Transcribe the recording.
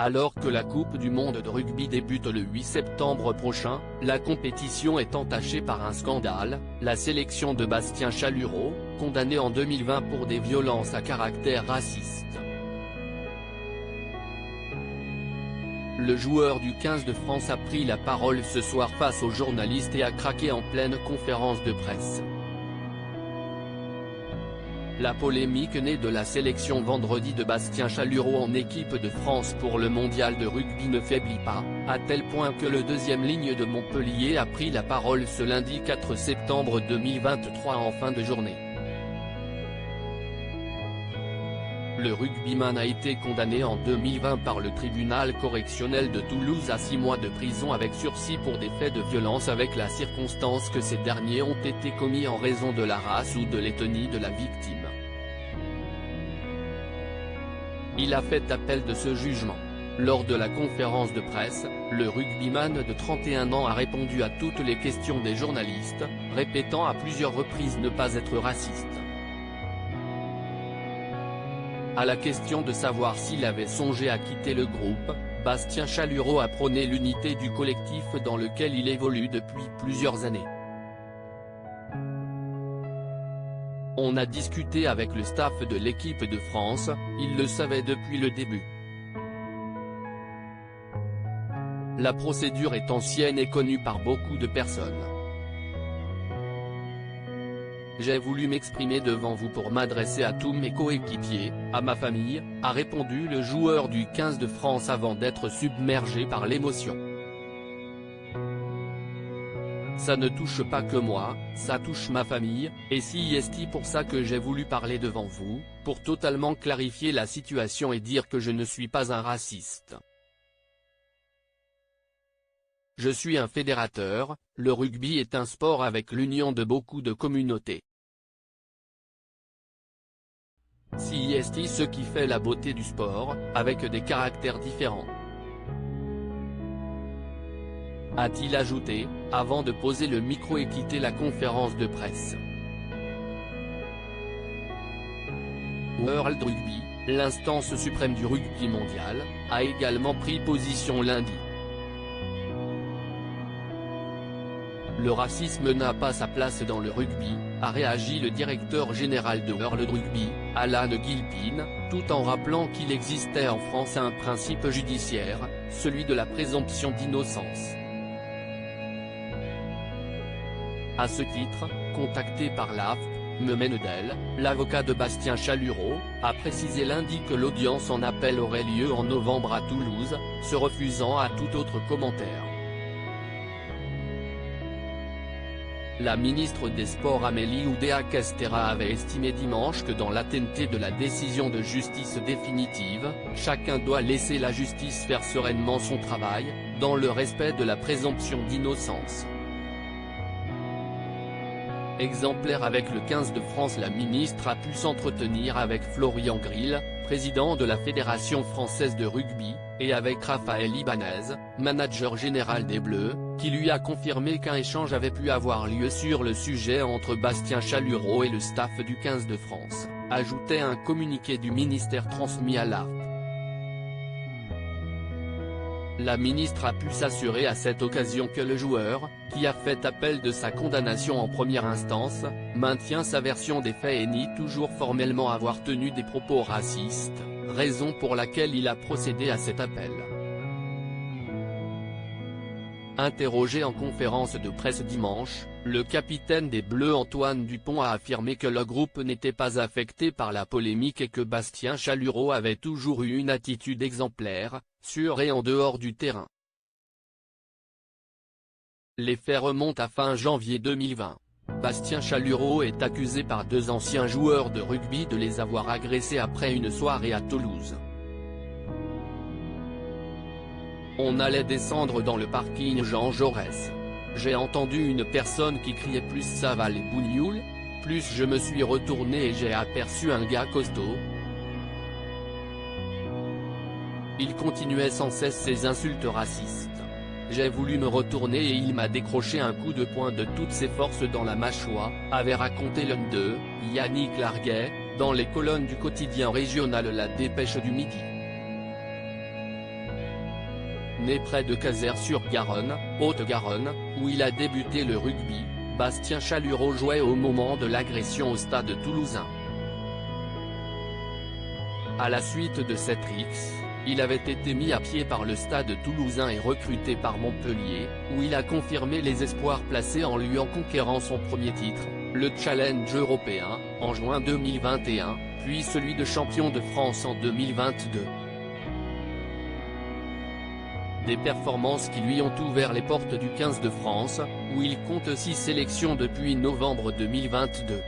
Alors que la Coupe du monde de rugby débute le 8 septembre prochain, la compétition est entachée par un scandale, la sélection de Bastien Chalureau, condamné en 2020 pour des violences à caractère raciste. Le joueur du 15 de France a pris la parole ce soir face aux journalistes et a craqué en pleine conférence de presse. La polémique née de la sélection vendredi de Bastien Chalureau en équipe de France pour le mondial de rugby ne faiblit pas, à tel point que le deuxième ligne de Montpellier a pris la parole ce lundi 4 septembre 2023 en fin de journée. Le rugbyman a été condamné en 2020 par le tribunal correctionnel de Toulouse à 6 mois de prison avec sursis pour des faits de violence avec la circonstance que ces derniers ont été commis en raison de la race ou de l'ethnie de la victime. Il a fait appel de ce jugement. Lors de la conférence de presse, le rugbyman de 31 ans a répondu à toutes les questions des journalistes, répétant à plusieurs reprises ne pas être raciste. À la question de savoir s'il avait songé à quitter le groupe, Bastien Chalureau a prôné l'unité du collectif dans lequel il évolue depuis plusieurs années. On a discuté avec le staff de l'équipe de France, il le savait depuis le début. La procédure est ancienne et connue par beaucoup de personnes. J'ai voulu m'exprimer devant vous pour m'adresser à tous mes coéquipiers, à ma famille, a répondu le joueur du 15 de France avant d'être submergé par l'émotion. Ça ne touche pas que moi, ça touche ma famille, et c'est pour ça que j'ai voulu parler devant vous, pour totalement clarifier la situation et dire que je ne suis pas un raciste. Je suis un fédérateur, le rugby est un sport avec l'union de beaucoup de communautés. C'est ce qui fait la beauté du sport, avec des caractères différents. A-t-il ajouté, avant de poser le micro et quitter la conférence de presse. World Rugby, l'instance suprême du rugby mondial, a également pris position lundi. Le racisme n'a pas sa place dans le rugby, a réagi le directeur général de World Rugby, Alan Gilpin, tout en rappelant qu'il existait en France un principe judiciaire, celui de la présomption d'innocence. À ce titre, contacté par l'AFP, Menedel, l'avocat de Bastien Chalureau, a précisé lundi que l'audience en appel aurait lieu en novembre à Toulouse, se refusant à tout autre commentaire. La ministre des Sports Amélie Oudéa-Castéra avait estimé dimanche que dans l'attente de la décision de justice définitive, chacun doit laisser la justice faire sereinement son travail, dans le respect de la présomption d'innocence. Exemplaire avec le 15 de France, la ministre a pu s'entretenir avec Florian Grill, président de la Fédération française de rugby, et avec Raphaël Ibanez, manager général des Bleus, qui lui a confirmé qu'un échange avait pu avoir lieu sur le sujet entre Bastien Chalureau et le staff du 15 de France, ajoutait un communiqué du ministère transmis à l'AFP. La ministre a pu s'assurer à cette occasion que le joueur, qui a fait appel de sa condamnation en première instance, maintient sa version des faits et nie toujours formellement avoir tenu des propos racistes, raison pour laquelle il a procédé à cet appel. Interrogé en conférence de presse dimanche, le capitaine des Bleus Antoine Dupont a affirmé que le groupe n'était pas affecté par la polémique et que Bastien Chalureau avait toujours eu une attitude exemplaire, sur et en dehors du terrain. Les faits remontent à fin janvier 2020. Bastien Chalureau est accusé par 2 anciens joueurs de rugby de les avoir agressés après une soirée à Toulouse. On allait descendre dans le parking Jean Jaurès. J'ai entendu une personne qui criait plus ça va les bougnoules, plus je me suis retourné et j'ai aperçu un gars costaud. Il continuait sans cesse ses insultes racistes. J'ai voulu me retourner et il m'a décroché un coup de poing de toutes ses forces dans la mâchoire, avait raconté l'un d'eux, Yannick Larguet, dans les colonnes du quotidien régional La Dépêche du Midi. né près de Cazeres-sur-Garonne, Haute-Garonne, où il a débuté le rugby. Bastien Chalureau jouait au moment de l'agression au stade toulousain. À la suite de cette rixe, il avait été mis à pied par le stade toulousain et recruté par Montpellier, où il a confirmé les espoirs placés en lui en conquérant son premier titre, le Challenge européen, en juin 2021, puis celui de champion de France en 2022. Des performances qui lui ont ouvert les portes du 15 de France, où il compte 6 sélections depuis novembre 2022.